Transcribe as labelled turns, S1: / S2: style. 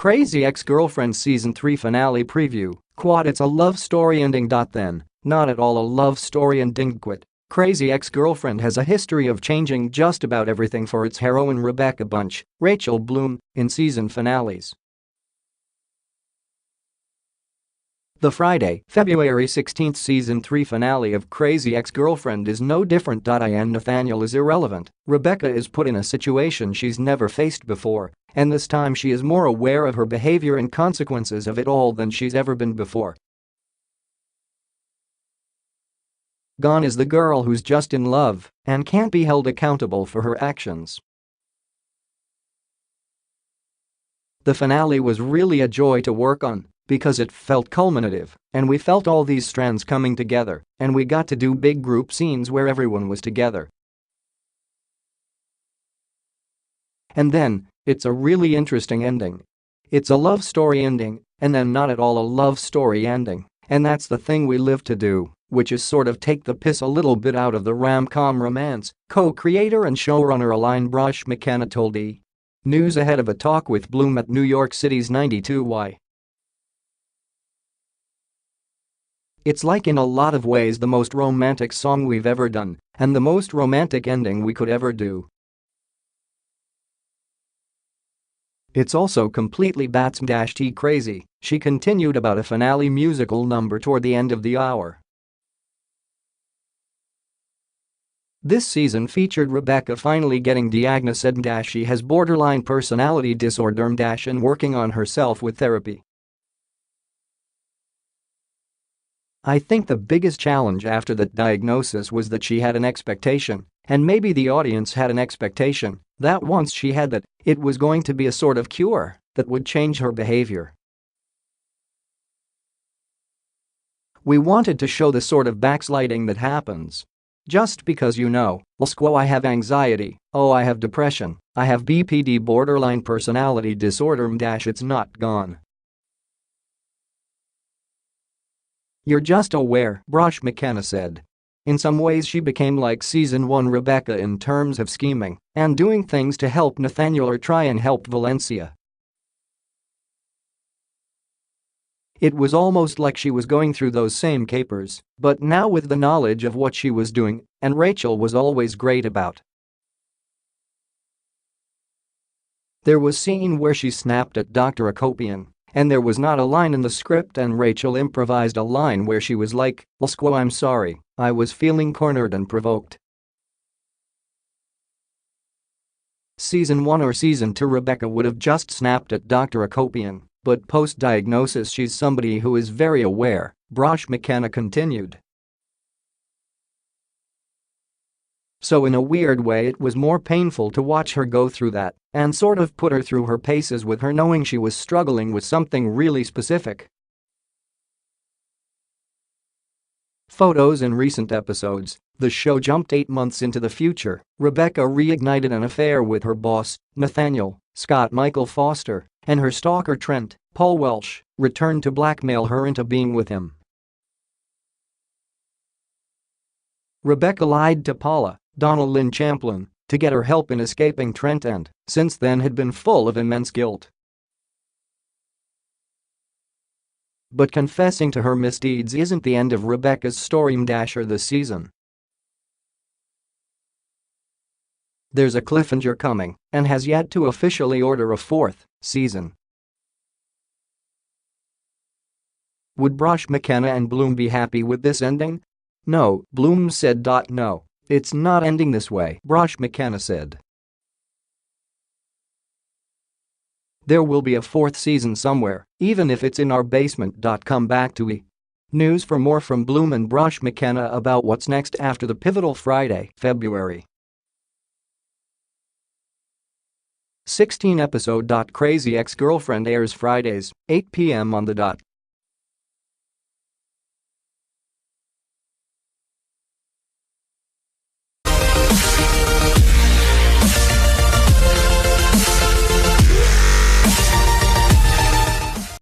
S1: Crazy Ex-Girlfriend Season 3 Finale Preview, quot it's a love story ending. Then, not at all a love story endingquot. Crazy Ex-Girlfriend has a history of changing just about everything for its heroine Rebecca Bunch, Rachel Bloom, in season finales. The Friday, February 16th Season 3 finale of Crazy Ex-Girlfriend is no different. In Nathaniel Is Irrelevant, Rebecca is put in a situation she's never faced before, and this time she is more aware of her behavior and consequences of it all than she's ever been before. Gone is the girl who's just in love and can't be held accountable for her actions. The finale was really a joy to work on because it felt culminative, and we felt all these strands coming together, and we got to do big group scenes where everyone was together. And then, it's a really interesting ending. It's a love story ending, and then not at all a love story ending, and that's the thing we live to do, which is sort of take the piss a little bit out of the rom-com romance, co-creator and showrunner Aline Brosh McKenna told E! News ahead of a talk with Bloom at New York City's 92Y. It's like in a lot of ways the most romantic song we've ever done, and the most romantic ending we could ever do. It's also completely batsmdash crazy, she continued about a finale musical number toward the end of the hour. This season featured Rebecca finally getting diagnosedmdash. She has borderline personality disordermdash and working on herself with therapy. I think the biggest challenge after that diagnosis was that she had an expectation, and maybe the audience had an expectation, that once she had that, it was going to be a sort of cure that would change her behavior. We wanted to show the sort of backsliding that happens. Just because lsquo I have anxiety, oh I have depression, I have BPD borderline personality disordermdash, it's not gone. You're just aware, Brosh McKenna said. In some ways she became like season 1 Rebecca in terms of scheming and doing things to help Nathaniel or try and help Valencia. It was almost like she was going through those same capers, but now with the knowledge of what she was doing, and Rachel was always great about. There was scene where she snapped at Dr. Akopian, and there was not a line in the script and Rachel improvised a line where she was like, lsquo I'm sorry, I was feeling cornered and provoked. Season 1 or season 2 Rebecca would have just snapped at Dr. Akopian, but post-diagnosis she's somebody who is very aware, Brosh McKenna continued. So in a weird way it was more painful to watch her go through that and sort of put her through her paces with her knowing she was struggling with something really specific. Photos in recent episodes, the show jumped 8 months into the future. Rebecca reignited an affair with her boss, Nathaniel, Scott Michael Foster, and her stalker Trent, Paul Welsh, returned to blackmail her into being with him. Rebecca lied to Paula, Donna Lynne Champlin, to get her help in escaping Trent and, since then had been full of immense guilt. But confessing to her misdeeds isn't the end of Rebecca's story mdash this season. There's a cliffhanger coming and has yet to officially order a 4th season. Would Brosh McKenna and Bloom be happy with this ending? No, Bloom said. No, it's not ending this way, Brosh McKenna said. There will be a 4th season somewhere, even if it's in our basement. Come back to E! News for more from Bloom and Brosh McKenna about what's next after the pivotal Friday, February 16 episode. Crazy Ex-Girlfriend airs Fridays, 8 p.m. on the dot.